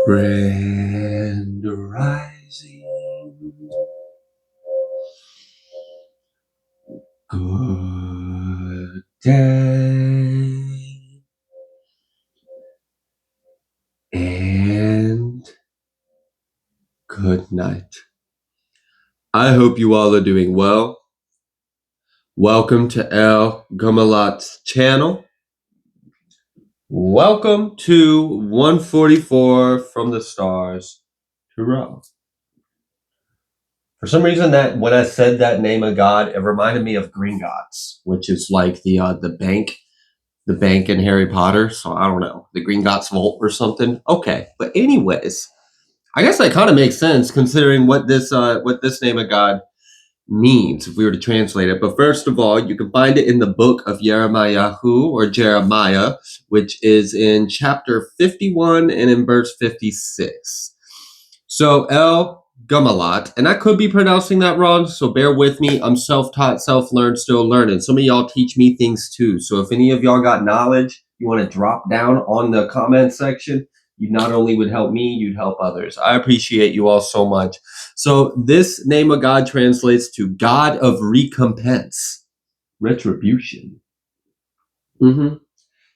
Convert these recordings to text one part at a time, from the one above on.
Grand rising, good day, and good night. I hope you all are doing well. Welcome to El Gumalat's channel. Welcome to 144 from the stars to row. For some reason, that when I said that name of God, it reminded me of Gringotts, which is like the bank in Harry Potter. So I don't know, the Gringotts Vault or something. Okay, but anyways, I guess that kind of makes sense considering what this name of God means if we were to translate it. But first of all, you can find it in the book of Jeremiah or Jeremiah, which is in chapter 51 and in verse 56. So El Gumalat, and I could be pronouncing that wrong, so bear with me. I'm self-taught, self-learned, still learning. Some of y'all teach me things too. So if any of y'all got knowledge, you want to drop down on the comment section, you not only would help me, you'd help others. I appreciate you all so much. So this name of God translates to God of recompense, retribution.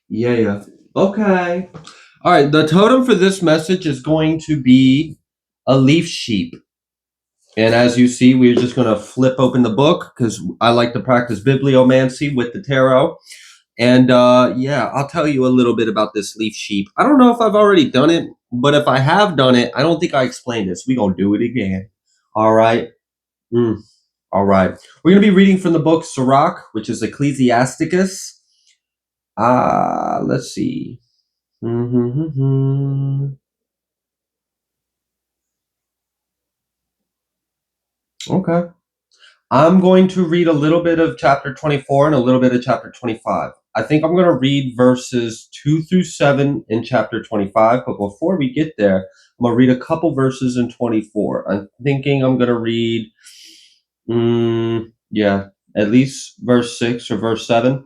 Yeah. Okay. All right. The totem for this message is going to be a leaf sheep. And as you see, we're just going to flip open the book because I like to practice Biblomancy with the tarot. And yeah, I'll tell you a little bit about this leaf sheep. I don't know if I've already done it, but if I have done it, I don't think I explained this. We're going to do it again. All right. All right. We're going to be reading from the book Sirach, which is Ecclesiasticus. Let's see. Okay. I'm going to read a little bit of chapter 24 and a little bit of chapter 25. I think I'm going to read verses 2 through 7 in chapter 25, but before we get there, I'm going to read a couple verses in 24. I'm thinking I'm going to read, at least verse 6 or verse 7.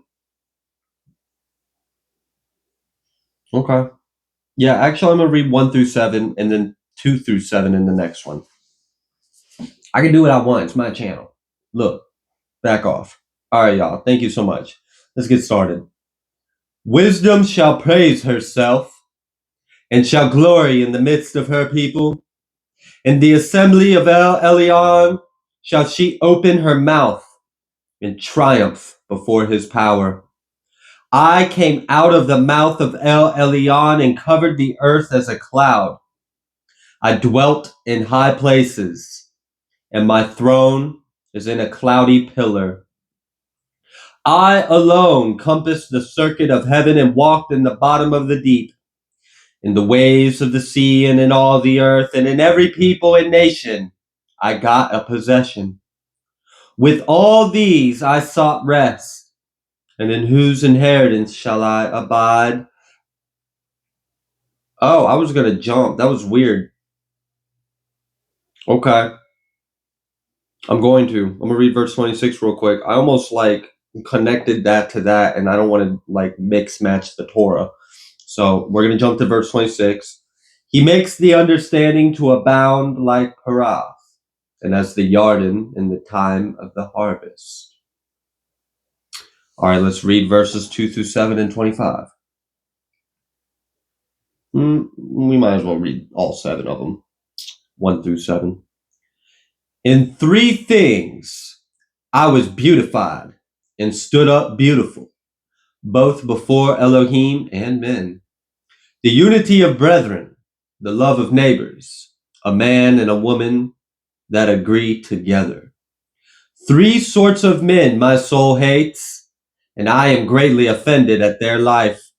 Okay. Yeah, actually, I'm going to read 1 through 7 and then 2 through 7 in the next one. I can do what I want. It's my channel. Look, back off. All right, y'all. Thank you so much. Let's get started. Wisdom shall praise herself and shall glory in the midst of her people. In the assembly of El Elyon shall she open her mouth in triumph before his power. I came out of the mouth of El Elyon and covered the earth as a cloud. I dwelt in high places, and my throne is in a cloudy pillar. I alone compassed the circuit of heaven and walked in the bottom of the deep, in the waves of the sea and in all the earth, and in every people and nation I got a possession. With all these I sought rest, and in whose inheritance shall I abide? Oh, I was going to jump. That was weird. Okay. I'm going to read verse 26 real quick. I almost connected that to that, and I don't want to mix match the Torah. So we're going to jump to verse 26. He makes the understanding to abound like Parath, and as the Yarden in the time of the harvest. All right, let's read verses 2 through 7 and 25. We might as well read all 7 of them, 1 through 7. In 3 things I was beautified and stood up beautiful, both before Elohim and men. The unity of brethren, the love of neighbors, a man and a woman that agree together. 3 sorts of men my soul hates, and I am greatly offended at their life.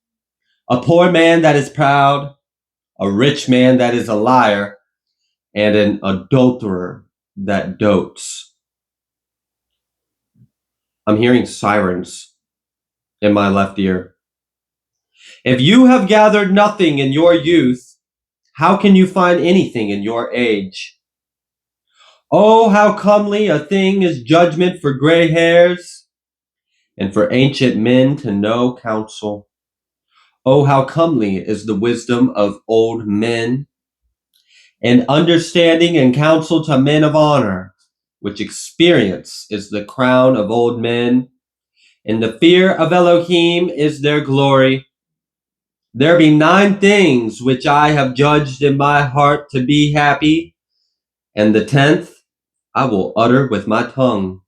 A poor man that is proud, a rich man that is a liar, and an adulterer that dotes. I'm hearing sirens in my left ear. If you have gathered nothing in your youth, how can you find anything in your age? Oh, how comely a thing is judgment for gray hairs, and for ancient men to know counsel. Oh, how comely is the wisdom of old men, and understanding and counsel to men of honor, which experience is the crown of old men, and the fear of Elohim is their glory. There be 9 things which I have judged in my heart to be happy, and the 10th I will utter with my tongue.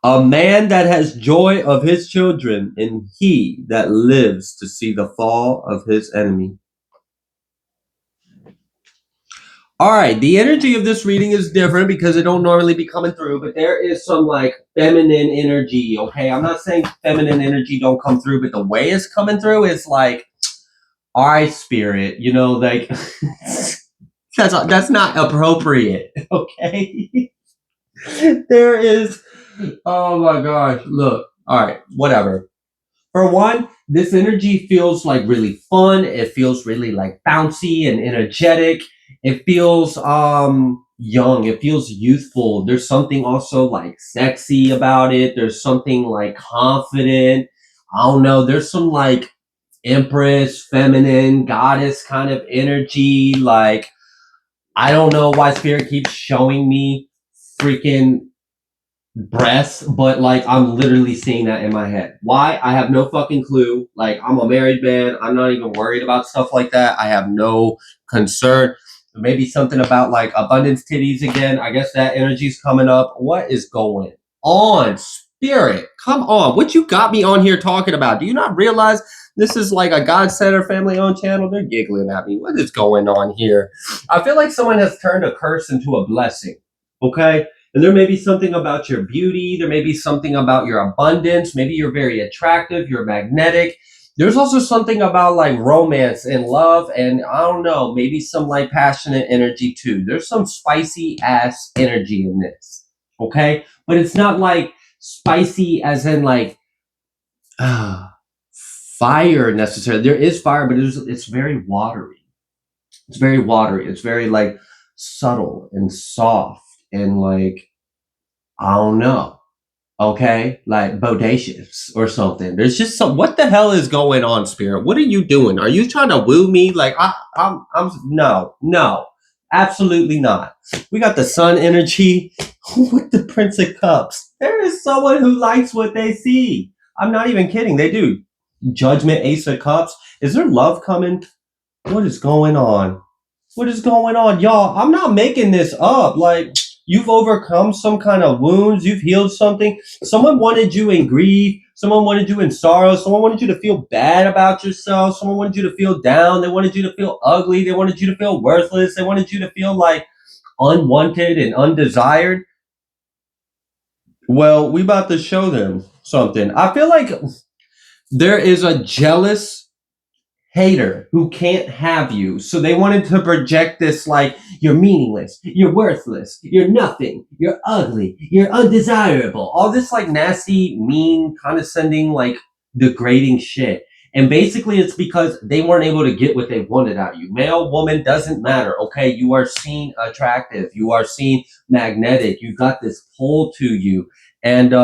A man that has joy of his children, and he that lives to see the fall of his enemy. All right, the energy of this reading is different because it don't normally be coming through, but there is some like feminine energy, okay? I'm not saying feminine energy don't come through, but the way it's coming through is like, all right, spirit, you know, like, that's not appropriate, okay? There is, oh my gosh, look, all right, whatever. For one, this energy feels like really fun. It feels really like bouncy and energetic. It feels young. It feels youthful. There's something also like sexy about it. There's something like confident. I don't know. There's some like empress, feminine, goddess kind of energy. Like, I don't know why spirit keeps showing me freaking breasts, but like I'm literally seeing that in my head. Why? I have no fucking clue. Like, I'm a married man. I'm not even worried about stuff like that. I have no concern. Maybe something about like abundance titties again. I guess that energy's coming up. What is going on, spirit? Come on. What you got me on here talking about? Do you not realize this is like a God Center family owned channel? They're giggling at me. What is going on here? I feel like someone has turned a curse into a blessing. Okay? And there may be something about your beauty. There may be something about your abundance. Maybe you're very attractive. You're magnetic. There's also something about like romance and love. And I don't know, maybe some like passionate energy too. There's some spicy ass energy in this. Okay. But it's not like spicy as in like fire necessarily. There is fire, but it's very watery. It's very watery. It's very like subtle and soft. And like, I don't know, okay, like bodacious or something. There's just some. What the hell is going on, spirit? What are you doing? Are you trying to woo me? Like, I'm no, absolutely not. We got the sun energy with the Prince of Cups. There is someone who likes what they see. I'm not even kidding. They do. Judgment, Ace of Cups. Is there love coming? What is going on? What is going on, y'all? I'm not making this up. Like, you've overcome some kind of wounds. You've healed something. Someone wanted you in grief. Someone wanted you in sorrow. Someone wanted you to feel bad about yourself. Someone wanted you to feel down. They wanted you to feel ugly. They wanted you to feel worthless. They wanted you to feel like unwanted and undesired. Well, we about to show them something. I feel like there is a jealous hater who can't have you. So they wanted to project this like, you're meaningless, you're worthless, you're nothing, you're ugly, you're undesirable. All this like nasty, mean, condescending, like degrading shit. And basically it's because they weren't able to get what they wanted out of you. Male, woman, doesn't matter. Okay. You are seen attractive. You are seen magnetic. You got this pull to you. And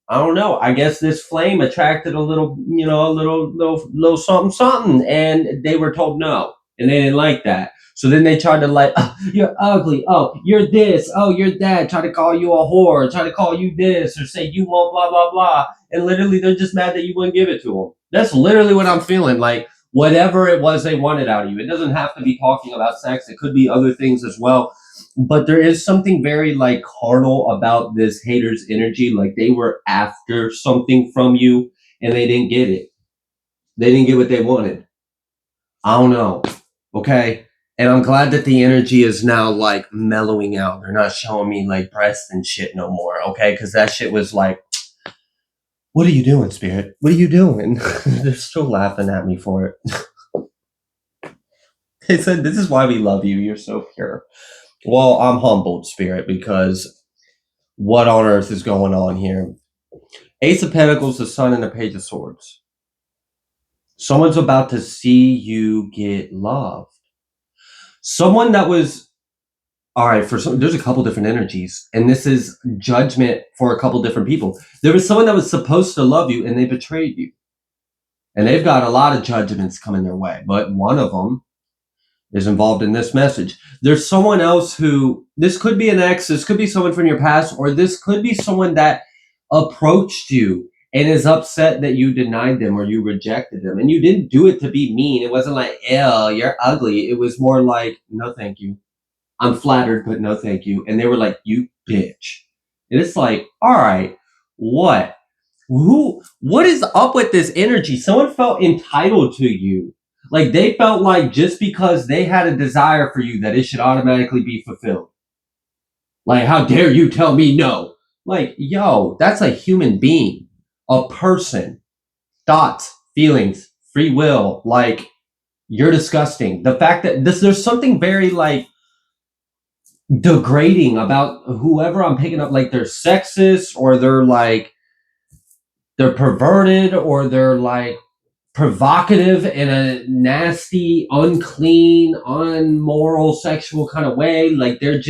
I don't know. I guess this flame attracted a little, you know, a little something, something, and they were told no, and they didn't like that. So then they tried to like, oh, you're ugly. Oh, you're this. Oh, you're that. Try to call you a whore. Try to call you this, or say you won't. Blah blah blah. And literally, they're just mad that you wouldn't give it to them. That's literally what I'm feeling. Like whatever it was they wanted out of you. It doesn't have to be talking about sex. It could be other things as well. But there is something very like carnal about this hater's energy. Like they were after something from you and they didn't get it. They didn't get what they wanted. I don't know. Okay. And I'm glad that the energy is now like mellowing out. They're not showing me like breasts and shit no more. Okay. Because that shit was like, what are you doing, spirit? What are you doing? They're still laughing at me for it. They said, this is why we love you. You're so pure. Well, I'm humbled, spirit, because what on earth is going on here? Ace of Pentacles, the Sun, and the Page of Swords. Someone's about to see you get loved. Someone that was, all right, there's a couple different energies, and this is judgment for a couple different people. There was someone that was supposed to love you, and they betrayed you. And they've got a lot of judgments coming their way, but one of them is involved in this message. There's someone else who, this could be an ex, this could be someone from your past, or this could be someone that approached you and is upset that you denied them or you rejected them. And you didn't do it to be mean. It wasn't like, ew, you're ugly. It was more like, no, thank you. I'm flattered, but no, thank you. And they were like, you bitch. And it's like, all right, what? What is up with this energy? Someone felt entitled to you. Like they felt like just because they had a desire for you that it should automatically be fulfilled. Like, how dare you tell me no? Like, yo, that's a human being, a person, thoughts, feelings, free will. Like, you're disgusting. The fact that there's something very like degrading about whoever I'm picking up. Like, they're sexist or they're perverted or they're like provocative in a nasty, unclean, unmoral, sexual kind of way. Like they're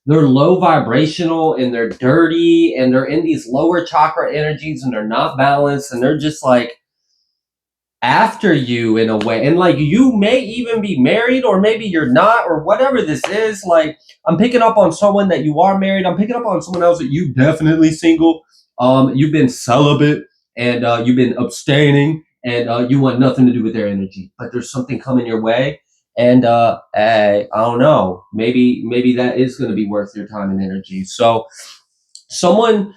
low vibrational and they're dirty and they're in these lower chakra energies and they're not balanced and they're just like after you in a way. And like you may even be married or maybe you're not or whatever this is. Like I'm picking up on someone that you are married. I'm picking up on someone else that you definitely single. You've been celibate and you've been abstaining and you want nothing to do with their energy, but there's something coming your way. And I don't know, maybe that is going to be worth your time and energy. So someone,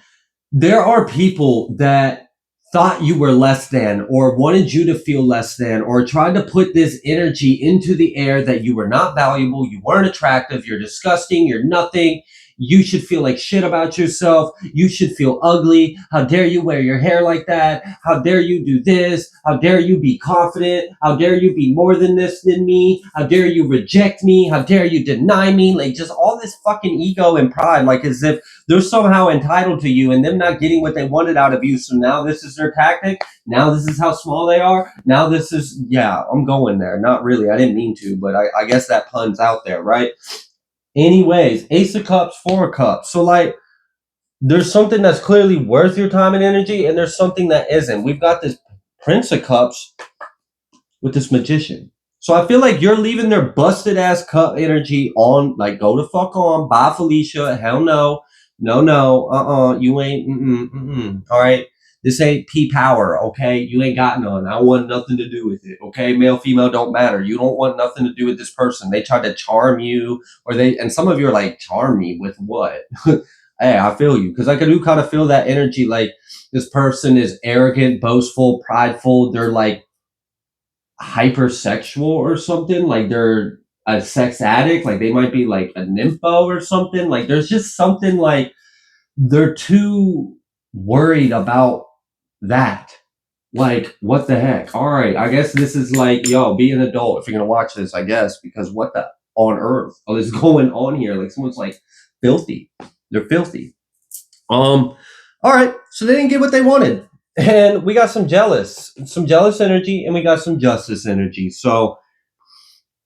there are people that thought you were less than or wanted you to feel less than or tried to put this energy into the air that you were not valuable, you weren't attractive, you're disgusting, you're nothing. You should feel like shit about yourself. You should feel ugly. How dare you wear your hair like that? How dare you do this? How dare you be confident? How dare you be more than this than me? How dare you reject me? How dare you deny me? Like just all this fucking ego and pride, like as if they're somehow entitled to you and them not getting what they wanted out of you. So now this is their tactic. Now this is how small they are. Now this is, yeah, I'm going there. Not really. I didn't mean to, but I guess that pun's out there, right? Anyways, Ace of Cups, Four of Cups. So like there's something that's clearly worth your time and energy, and there's something that isn't. We've got this Prince of Cups with this Magician. So I feel like you're leaving their busted ass cup energy on, like go the fuck on, bye Felicia, hell no, no, you ain't, all right. This ain't P power, okay? You ain't got none. I want nothing to do with it, okay? Male, female don't matter. You don't want nothing to do with this person. They try to charm you, and some of you are like, charm me with what? Hey, I feel you, because I do kind of feel that energy. Like this person is arrogant, boastful, prideful. They're like hypersexual or something. Like they're a sex addict. Like they might be like a nympho or something. Like there's just something like they're too worried about that. Like, what the heck? All right, I guess this is like, yo, be an adult if you're gonna watch this, I guess, because what the on earth is going on here? Like, someone's like filthy. They're filthy. All right, so they didn't get what they wanted, and we got some jealous energy, and we got some justice energy. So,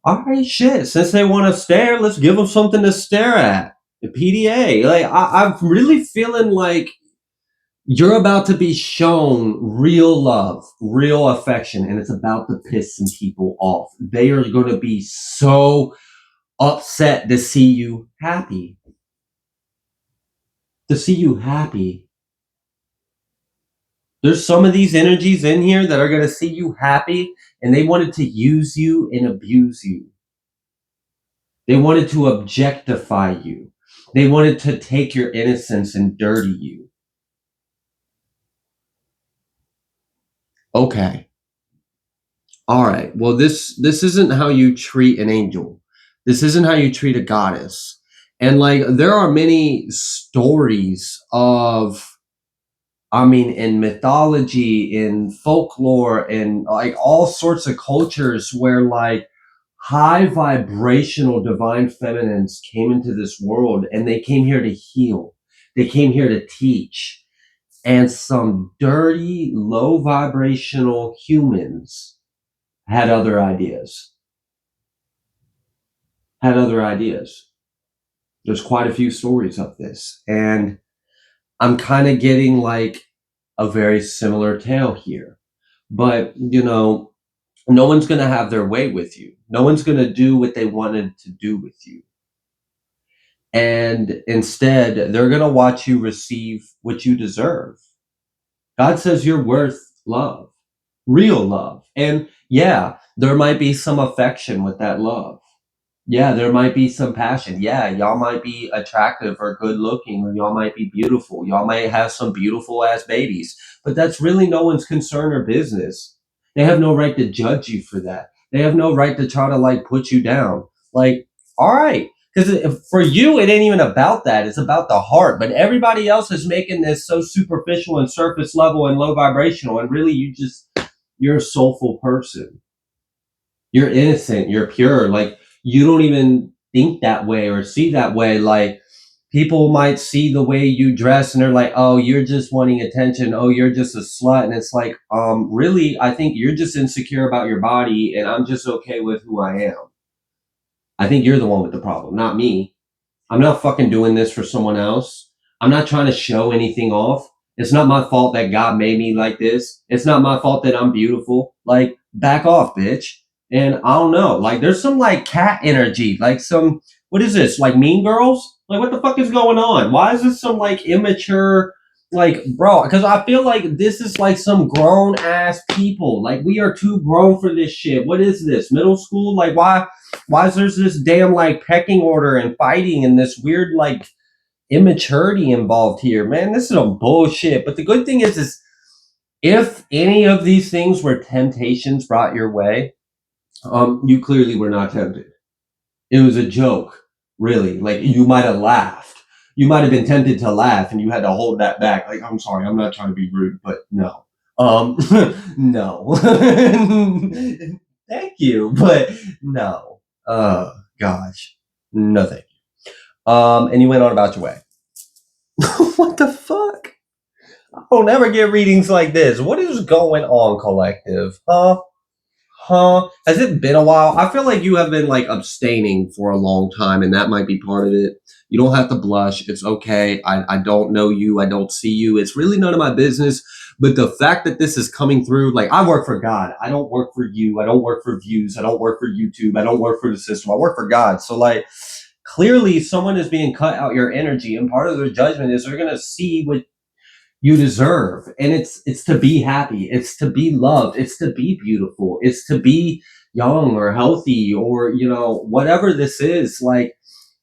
all right, shit. Since they want to stare, let's give them something to stare at. The PDA, like I'm really feeling like you're about to be shown real love, real affection, and it's about to piss some people off. They are going to be so upset to see you happy. To see you happy. There's some of these energies in here that are going to see you happy, and they wanted to use you and abuse you. They wanted to objectify you. They wanted to take your innocence and dirty you. Okay. All right. Well, this isn't how you treat an angel. This isn't how you treat a goddess. And like there are many stories of, I mean, in mythology, in folklore, in like all sorts of cultures where like high vibrational divine feminines came into this world and they came here to heal. They came here to teach. And some dirty, low vibrational humans had other ideas. Had other ideas. There's quite a few stories of this. And I'm kind of getting like a very similar tale here. But, you know, No one's going to have their way with you. No one's going to do what they wanted to do with you. And instead, they're going to watch you receive what you deserve. God says you're worth love, real love. And yeah, there might be some affection with that love. Yeah, there might be some passion. Yeah, y'all might be attractive or good looking, or y'all might be beautiful. Y'all might have some beautiful ass babies, but that's really no one's concern or business. They have no right to judge you for that. They have no right to try to like put you down. Like, all right, because for you, it ain't even about that. It's about the heart. But everybody else is making this so superficial and surface level and low vibrational, and really, you're a soulful person. You're innocent, you're pure. Like, you don't even think that way or see that way. Like, people might see the way you dress and they're like, oh, you're just wanting attention, oh, you're just a slut. And it's like, really, I think you're just insecure about your body and I'm just okay with who I am. I think you're the one with the problem, not me. I'm not fucking doing this for someone else. I'm not trying to show anything off. It's not my fault that God made me like this. It's not my fault that I'm beautiful. Like, back off, bitch. And I don't know. Like, there's some like cat energy. Like some, what is this? Like Mean Girls? Like, what the fuck is going on? Why is this some like immature, like, bro? Because I feel like this is like some grown ass people. Like, we are too grown for this shit. What is this? Middle school? Like, why is there's this damn like pecking order and fighting and this weird like immaturity involved here, man? This is some bullshit. But the good thing is if any of these things were temptations brought your way, you clearly were not tempted. It was a joke, really. Like, you might have laughed. You might have been tempted to laugh and you had to hold that back. Like, I'm sorry, I'm not trying to be rude, but no. No. Thank you, but no. Gosh. No thank you. And you went on about your way. What the fuck? I don't ever get readings like this. What is going on, collective? Huh? Has it been a while? I feel like you have been like abstaining for a long time, and that might be part of it. You don't have to blush. It's okay. I don't know you. I don't see you. It's really none of my business. But the fact that this is coming through, like, I work for God. I don't work for you. I don't work for views. I don't work for YouTube. I don't work for the system. I work for God. So, like, clearly someone is being cut out your energy, and part of their judgment is they're going to see what you deserve, and it's to be happy, it's to be loved, it's to be beautiful, it's to be young or healthy, or whatever this is, like,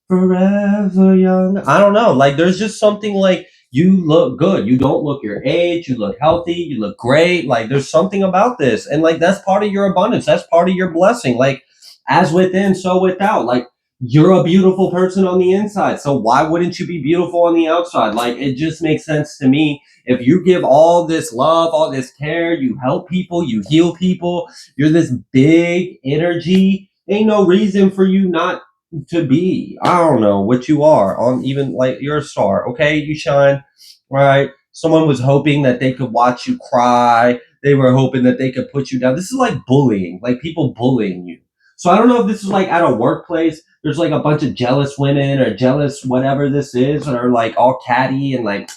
forever young. I don't know, like, there's just something like, you look good, you don't look your age, you look healthy, you look great. Like, there's something about this, and like, that's part of your abundance, that's part of your blessing. Like, as within so without. Like, you're a beautiful person on the inside, so why wouldn't you be beautiful on the outside? Like, it just makes sense to me. If you give all this love, all this care, you help people, you heal people, you're this big energy, ain't no reason for you not to be, I don't know what you are, on, even like, you're a star, okay? You shine, right? Someone was hoping that they could watch you cry. They were hoping that they could put you down. This is like bullying, like people bullying you. So I don't know if this is like at a workplace. There's like a bunch of jealous women or jealous whatever this is, or like all catty and like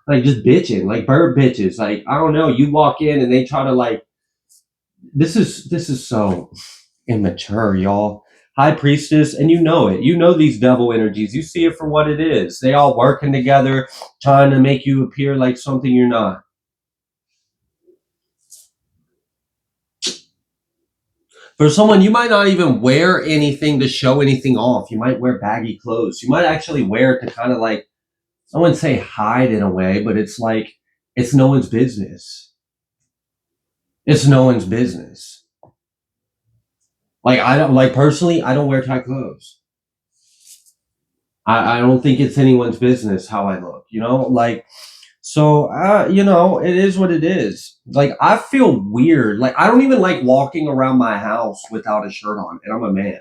just bitching, like bird bitches. Like, I don't know. You walk in and they try to like. This is so immature, y'all. High priestess, and you know it. You know these devil energies. You see it for what it is. They all working together, trying to make you appear like something you're not. For someone, you might not even wear anything to show anything off. You might wear baggy clothes. You might actually wear it to kind of like, I wouldn't say hide in a way, but it's like, it's no one's business. It's no one's business. Like, I don't, like, personally, I don't wear tight clothes. I don't think it's anyone's business how I look, like, so, it is what it is. Like, I feel weird. Like, I don't even like walking around my house without a shirt on, and I'm a man.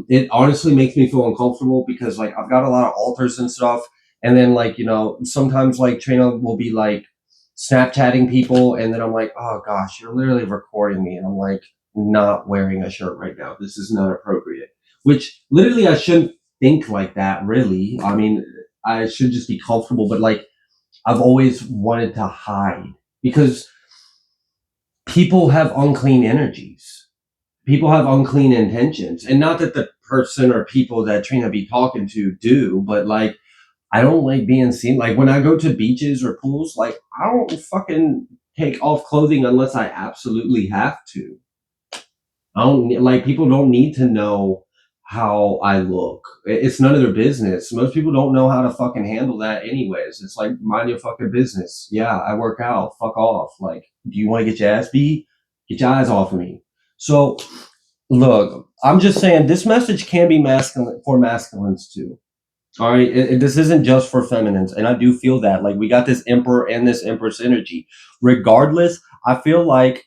It honestly makes me feel uncomfortable because like I've got a lot of altars and stuff, and then like sometimes like Trina will be like Snapchatting people, and then I'm like, oh gosh, you're literally recording me, and I'm like, not wearing a shirt right now. This is not appropriate. Which literally I shouldn't think like that. Really, I mean, I should just be comfortable. But like I've always wanted to hide because people have unclean energies. People have unclean intentions. And not that the person or people that Trina be talking to do, but like, I don't like being seen. Like when I go to beaches or pools, like I don't fucking take off clothing unless I absolutely have to. I don't like people don't need to know how I look. It's none of their business. Most people don't know how to fucking handle that anyways. It's like mind your fucking business. Yeah, I work out. Fuck off. Like, do you want to get your ass beat? Get your eyes off of me. So look, I'm just saying this message can be masculine for masculines too. All right, this isn't just for feminines, and I do feel that. Like we got this emperor and this empress energy. Regardless, I feel like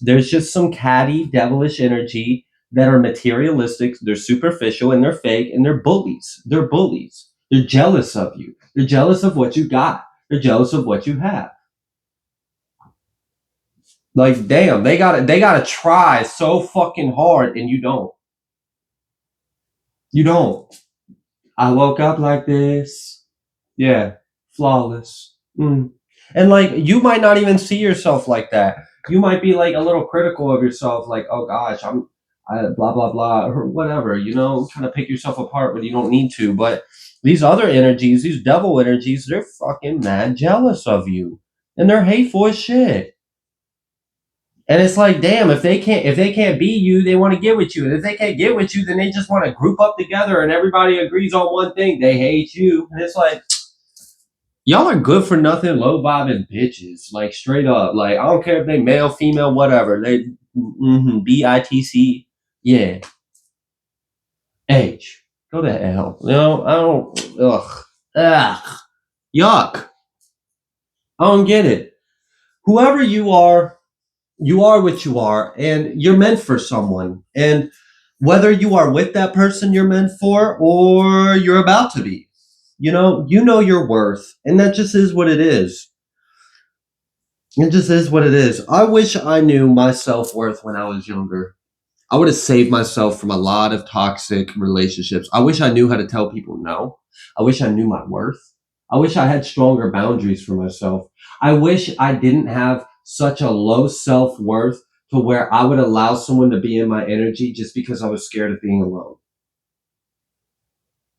there's just some catty, devilish energy that are materialistic. They're superficial and they're fake and they're bullies. They're bullies. They're jealous of you. They're jealous of what you got. They're jealous of what you have. Like, damn, they gotta try so fucking hard, and you don't. You don't. I woke up like this. Yeah, flawless. And like, you might not even see yourself like that. You might be like a little critical of yourself, like, oh gosh, blah blah blah, or whatever. Kind of pick yourself apart when you don't need to. But these other energies, these devil energies, they're fucking mad jealous of you, and they're hateful as shit. And it's like, damn, if they can't be you, they want to get with you. And if they can't get with you, then they just want to group up together and everybody agrees on one thing. They hate you. And it's like, y'all are good for nothing, low vibing bitches. Like straight up. Like, I don't care if they male, female, whatever. They BITC. Yeah. H. Go to hell. I don't ugh. Yuck. I don't get it. Whoever you are what you are, and you're meant for someone. And whether you are with that person you're meant for or you're about to be, you know your worth. And that just is what it is. It just is what it is. I wish I knew my self-worth when I was younger. I would have saved myself from a lot of toxic relationships. I wish I knew how to tell people no. I wish I knew my worth. I wish I had stronger boundaries for myself. I wish I didn't have such a low self-worth to where I would allow someone to be in my energy just because I was scared of being alone.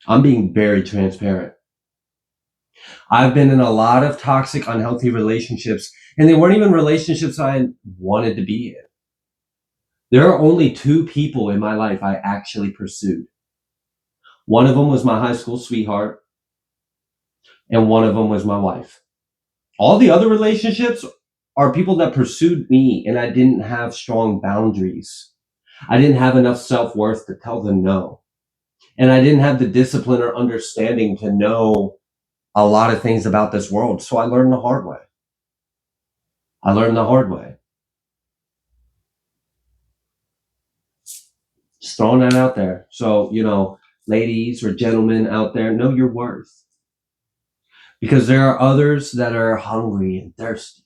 I'm being very transparent. I've been in a lot of toxic, unhealthy relationships, and they weren't even relationships I wanted to be in. There are only 2 people in my life I actually pursued. One of them was my high school sweetheart, and one of them was my wife. All the other relationships are people that pursued me, and I didn't have strong boundaries. I didn't have enough self-worth to tell them no. And I didn't have the discipline or understanding to know a lot of things about this world. So I learned the hard way. Just throwing that out there. So, ladies or gentlemen out there, know your worth. Because there are others that are hungry and thirsty.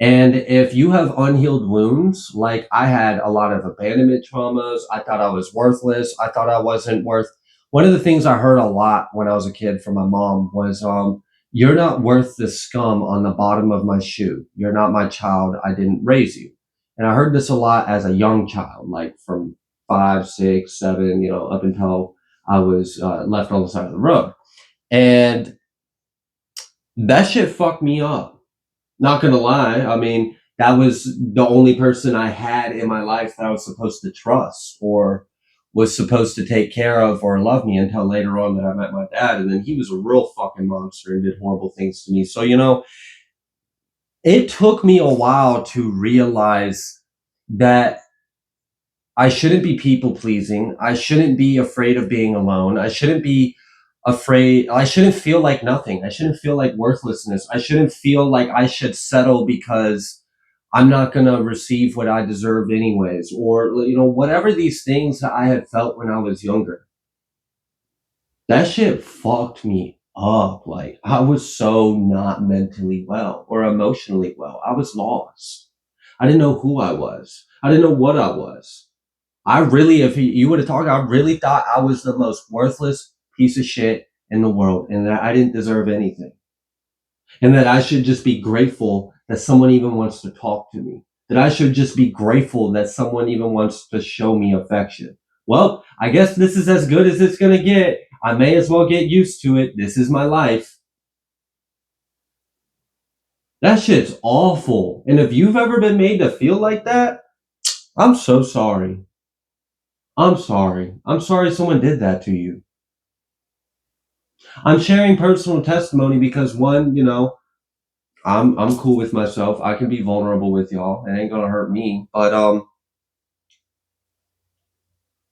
And if you have unhealed wounds, like I had a lot of abandonment traumas, I thought I was worthless. I thought I wasn't worth. One of the things I heard a lot when I was a kid from my mom was, you're not worth the scum on the bottom of my shoe. You're not my child. I didn't raise you. And I heard this a lot as a young child, like from 5, 6, 7, up until I was left on the side of the road. And that shit fucked me up. Not gonna lie. I mean, that was the only person I had in my life that I was supposed to trust or was supposed to take care of or love me until later on that I met my dad. And then he was a real fucking monster and did horrible things to me. So, it took me a while to realize that I shouldn't be people pleasing. I shouldn't be afraid of being alone. I shouldn't be afraid. I shouldn't feel like nothing. I shouldn't feel like worthlessness. I shouldn't feel like I should settle because I'm not going to receive what I deserve anyways. Or, whatever these things that I had felt when I was younger. That shit fucked me up. Like, I was so not mentally well or emotionally well. I was lost. I didn't know who I was. I didn't know what I was. I really, if you would have talked, I really thought I was the most worthless piece of shit in the world and that I didn't deserve anything. And that I should just be grateful that someone even wants to talk to me, that I should just be grateful that someone even wants to show me affection. Well, I guess this is as good as it's going to get. I may as well get used to it. This is my life. That shit's awful. And if you've ever been made to feel like that, I'm so sorry. I'm sorry. I'm sorry someone did that to you. I'm sharing personal testimony because one, I'm cool with myself. I can be vulnerable with y'all. It ain't gonna hurt me. But I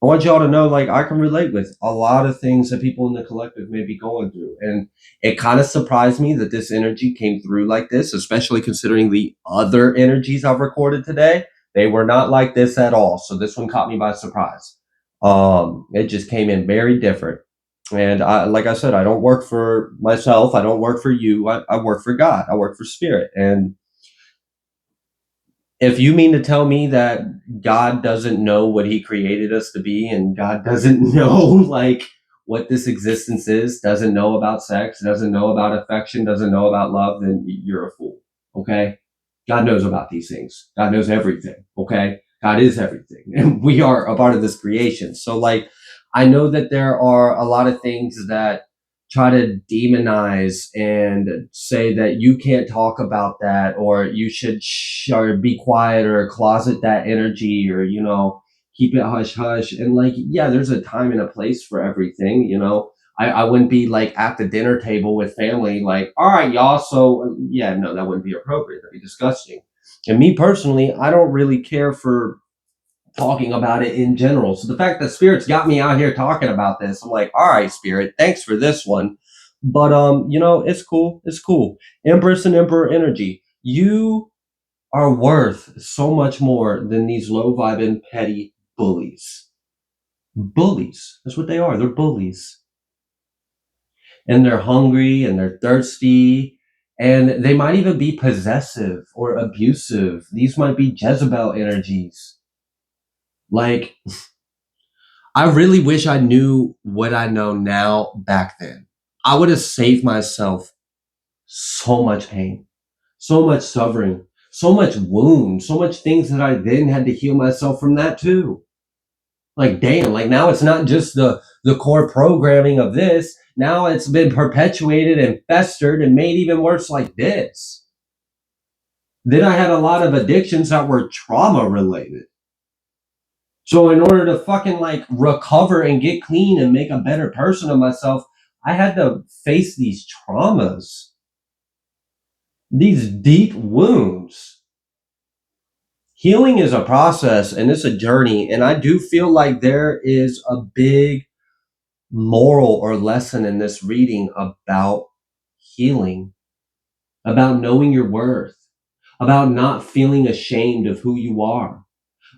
want y'all to know, like, I can relate with a lot of things that people in the collective may be going through. And it kind of surprised me that this energy came through like this, especially considering the other energies I've recorded today. They were not like this at all. So this one caught me by surprise. It just came in very different. And like I said, I don't work for myself. I don't work for you. I work for God. I work for spirit. And if you mean to tell me that God doesn't know what he created us to be, and God doesn't know like what this existence is, doesn't know about sex, doesn't know about affection, doesn't know about love, then you're a fool. Okay? God knows about these things. God knows everything. Okay? God is everything. And we are a part of this creation. So like, I know that there are a lot of things that try to demonize and say that you can't talk about that, or you should or be quiet, or closet that energy, or keep it hush hush. And like, yeah, there's a time and a place for everything. I wouldn't be like at the dinner table with family like, all right y'all, so yeah, no, that wouldn't be appropriate. That'd be disgusting. And me personally, I don't really care for talking about it in general. So the fact that Spirit's got me out here talking about this, I'm like, all right, Spirit, thanks for this one. But it's cool. It's cool. Empress and Emperor energy. You are worth so much more than these low vibing petty bullies. Bullies. That's what they are. They're bullies. And they're hungry and they're thirsty. And they might even be possessive or abusive. These might be Jezebel energies. Like, I really wish I knew what I know now back then. I would have saved myself so much pain, so much suffering, so much wound, so much things that I then had to heal myself from that too. Like, damn, like now it's not just the core programming of this. Now it's been perpetuated and festered and made even worse like this. Then I had a lot of addictions that were trauma related. So in order to fucking like recover and get clean and make a better person of myself, I had to face these traumas, these deep wounds. Healing is a process and it's a journey. And I do feel like there is a big moral or lesson in this reading about healing, about knowing your worth, about not feeling ashamed of who you are,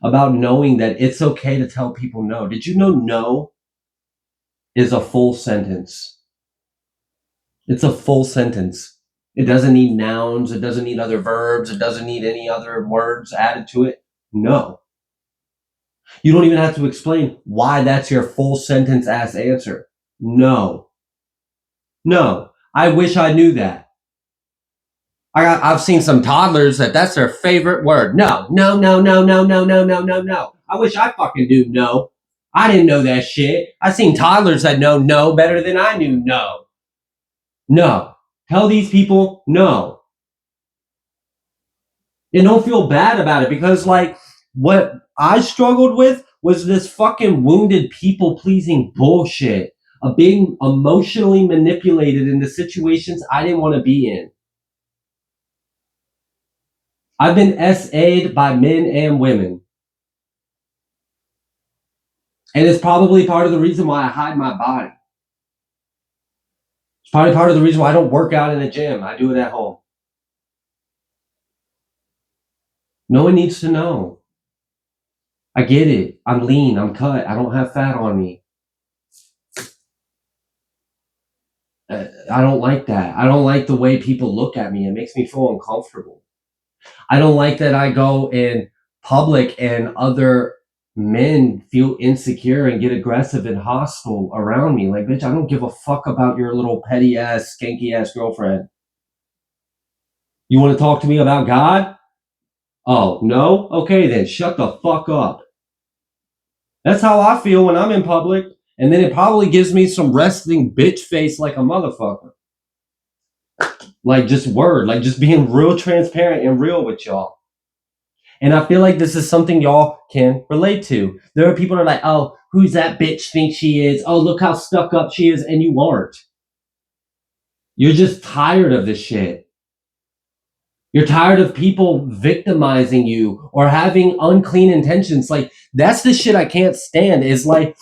about knowing that it's okay to tell people no. Did you know no is a full sentence? It's a full sentence. It doesn't need nouns. It doesn't need other verbs. It doesn't need any other words added to it. No. You don't even have to explain why that's your full sentence ass answer. No. No. I wish I knew that. I've seen some toddlers that's their favorite word. No, no, no, no, no, no, no, no, no, no. I wish I fucking knew no. I didn't know that shit. I seen toddlers that know no better than I knew no. No. Tell these people no. And don't feel bad about it, because like what I struggled with was this fucking wounded people pleasing bullshit of being emotionally manipulated into situations I didn't want to be in. I've been SA'd by men and women. And it's probably part of the reason why I hide my body. It's probably part of the reason why I don't work out in a gym. I do it at home. No one needs to know. I get it. I'm lean. I'm cut. I don't have fat on me. I don't like that. I don't like the way people look at me. It makes me feel uncomfortable. I don't like that I go in public and other men feel insecure and get aggressive and hostile around me. Like, bitch, I don't give a fuck about your little petty ass, skanky ass girlfriend. You want to talk to me about God? Oh, no? Okay then, shut the fuck up. That's how I feel when I'm in public. And then it probably gives me some resting bitch face like a motherfucker. Like just like just being real transparent and real with y'all. And I feel like this is something y'all can relate to. There are people that are like, oh, who's that bitch think she is? Oh, look how stuck up she is. And you aren't. You're just tired of this shit. You're tired of people victimizing you or having unclean intentions. Like, that's the shit I can't stand is like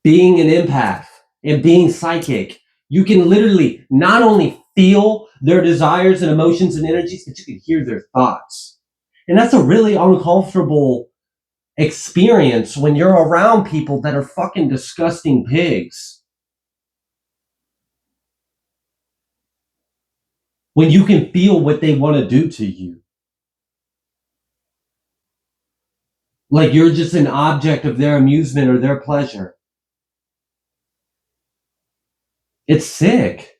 being an empath and being psychic. You can literally not only feel their desires and emotions and energies, but you can hear their thoughts. And that's a really uncomfortable experience when you're around people that are fucking disgusting pigs. When you can feel what they want to do to you. Like you're just an object of their amusement or their pleasure. It's sick.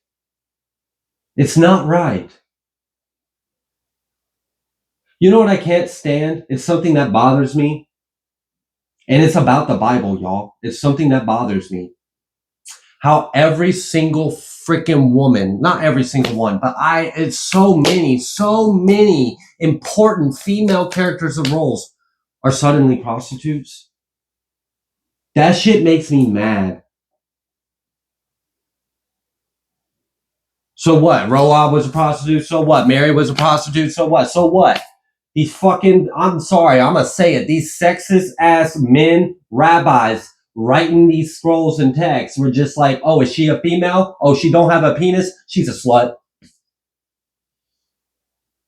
It's not right. You know what I can't stand? It's something that bothers me. And it's about the Bible, y'all. It's something that bothers me. How every single freaking woman, not every single one, but it's so many important female characters and roles are suddenly prostitutes. That shit makes me mad. So what? Roab was a prostitute. So what? Mary was a prostitute. So what? So what? These fucking, I'm sorry, I'm gonna say it. These sexist ass men, rabbis, writing these scrolls and texts were just like, oh, is she a female? Oh, she don't have a penis? She's a slut.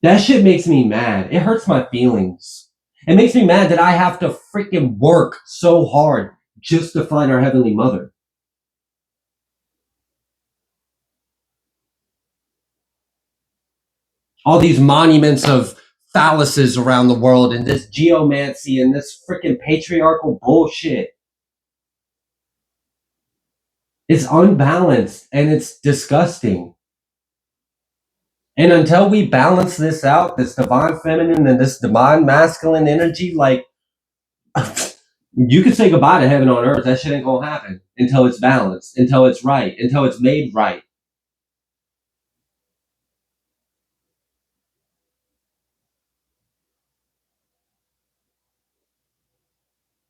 That shit makes me mad. It hurts my feelings. It makes me mad that I have to freaking work so hard just to find our Heavenly Mother. All these monuments of phalluses around the world and this geomancy and this freaking patriarchal bullshit. It's unbalanced and it's disgusting. And until we balance this out, this divine feminine and this divine masculine energy, like you could say goodbye to heaven on earth. That shit ain't gonna happen until it's balanced, until it's right, until it's made right.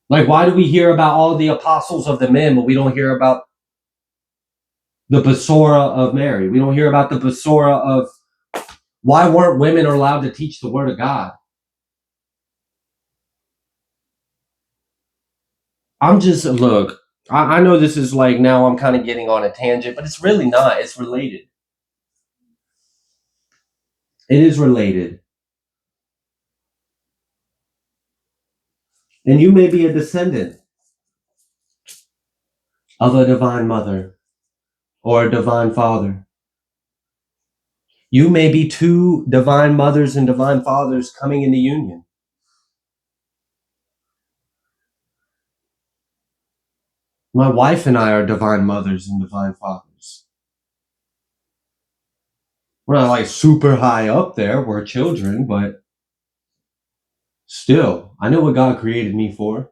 Like, why do we hear about all the apostles of the men, but we don't hear about the Basora of Mary? We don't hear about the Basora of why weren't women allowed to teach the word of God? I'm just, look, I know this is like now I'm kind of getting on a tangent, but it's really not. It's related. It is related. And you may be a descendant of a divine mother or a divine father. You may be two divine mothers and divine fathers coming into union. My wife and I are divine mothers and divine fathers. We're not like super high up there. We're children, but still, I know what God created me for.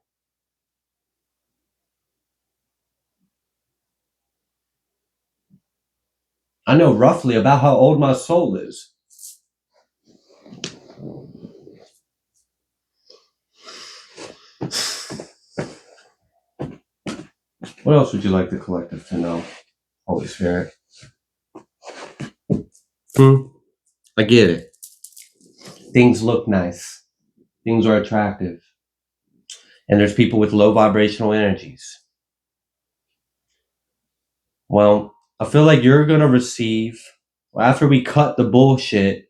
I know roughly about how old my soul is. What else would you like the collective to know, Holy Spirit? I get it. Things look nice. Things are attractive. And there's people with low vibrational energies. Well, I feel like you're going to receive, after we cut the bullshit,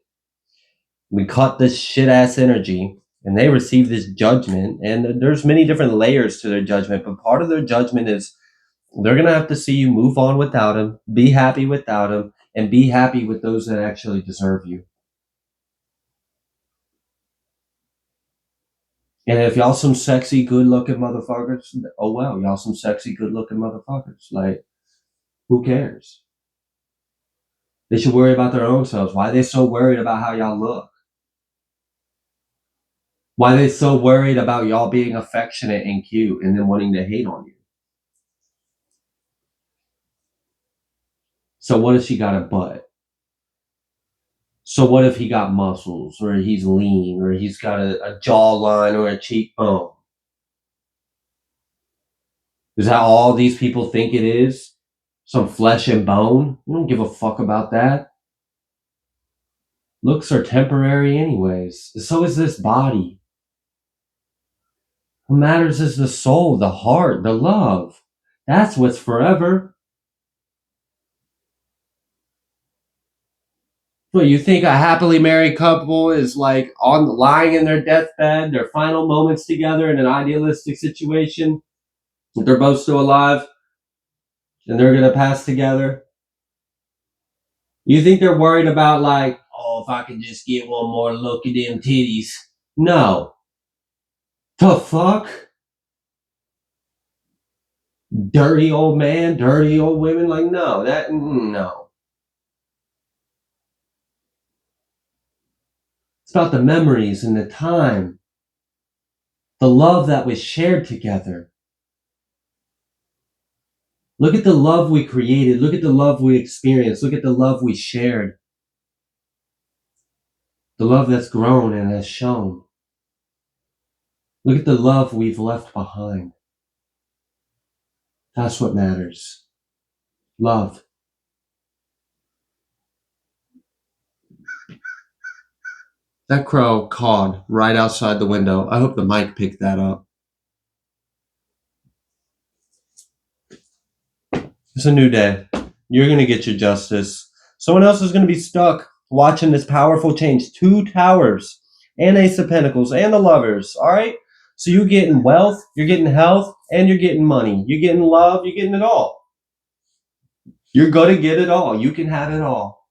we cut this shit ass energy, and they receive this judgment. And there's many different layers to their judgment, but part of their judgment is they're going to have to see you move on without him, be happy without him, and be happy with those that actually deserve you. And if y'all some sexy, good-looking motherfuckers, oh well, y'all some sexy, good-looking motherfuckers. Like, who cares? They should worry about their own selves. Why are they so worried about how y'all look? Why are they so worried about y'all being affectionate and cute and then wanting to hate on you? So what if she got a butt? So what if he got muscles, or he's lean, or he's got a jawline or a cheekbone? Is that all these people think it is? Some flesh and bone? You don't give a fuck about that. Looks are temporary anyways. So is this body. What matters is the soul, the heart, the love. That's what's forever. What, you think a happily married couple is like lying in their deathbed, their final moments together in an idealistic situation? They're both still alive and they're gonna pass together? You think they're worried about like, oh, if I could just get one more look at them titties? No. The fuck? Dirty old man, dirty old women? Like, no, no. It's about the memories and the time, the love that was shared together. Look at the love we created. Look at the love we experienced. Look at the love we shared. The love that's grown and has shown. Look at the love we've left behind. That's what matters. Love. That crow cawed right outside the window. I hope the mic picked that up. It's a new day. You're going to get your justice. Someone else is going to be stuck watching this powerful change. 2 towers and Ace of Pentacles and the Lovers. All right? So you're getting wealth, you're getting health, and you're getting money. You're getting love, you're getting it all. You're going to get it all. You can have it all.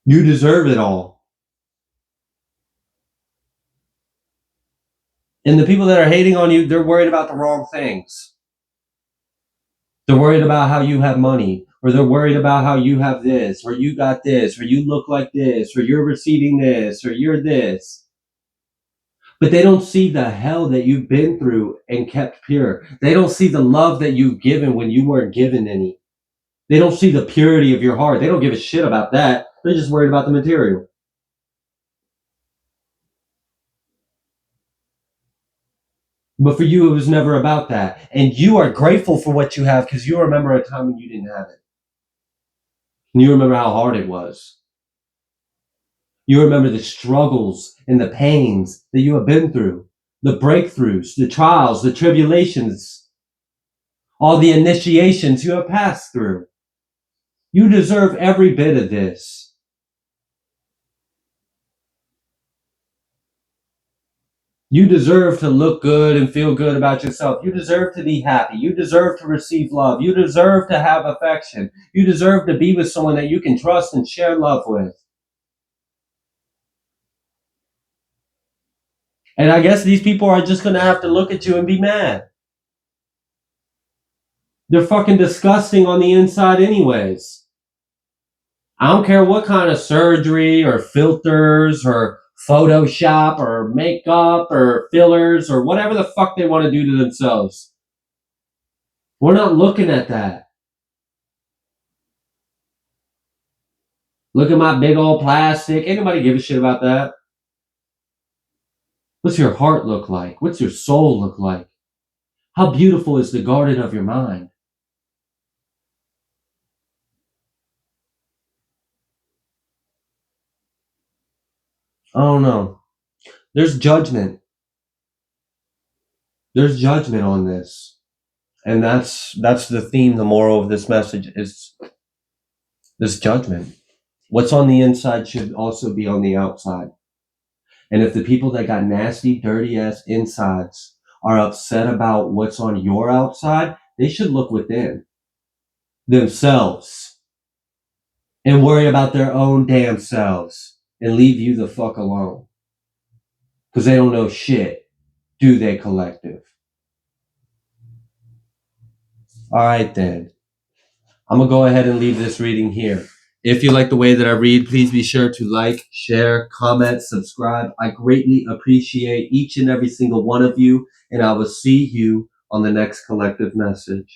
You deserve it all. And the people that are hating on you, they're worried about the wrong things. They're worried about how you have money, or they're worried about how you have this, or you got this, or you look like this, or you're receiving this, or you're this. But they don't see the hell that you've been through and kept pure. They don't see the love that you've given when you weren't given any. They don't see the purity of your heart. They don't give a shit about that. They're just worried about the material. But for you, it was never about that. And you are grateful for what you have because you remember a time when you didn't have it. And you remember how hard it was. You remember the struggles and the pains that you have been through, the breakthroughs, the trials, the tribulations, all the initiations you have passed through. You deserve every bit of this. You deserve to look good and feel good about yourself. You deserve to be happy. You deserve to receive love. You deserve to have affection. You deserve to be with someone that you can trust and share love with. And I guess these people are just going to have to look at you and be mad. They're fucking disgusting on the inside anyways. I don't care what kind of surgery or filters or Photoshop or makeup or fillers or whatever the fuck they want to do to themselves. We're not looking at that. Look at my big old plastic. Ain't nobody give a shit about that. What's your heart look like? What's your soul look like? How beautiful is the garden of your mind? I don't know. There's judgment. There's judgment on this. And that's the theme, the moral of this message is this judgment. What's on the inside should also be on the outside. And if the people that got nasty, dirty ass insides are upset about what's on your outside, they should look within themselves and worry about their own damn selves and leave you the fuck alone. Because they don't know shit, do they, collective? All right, then. I'm going to go ahead and leave this reading here. If you like the way that I read, please be sure to like, share, comment, subscribe. I greatly appreciate each and every single one of you, and I will see you on the next collective message.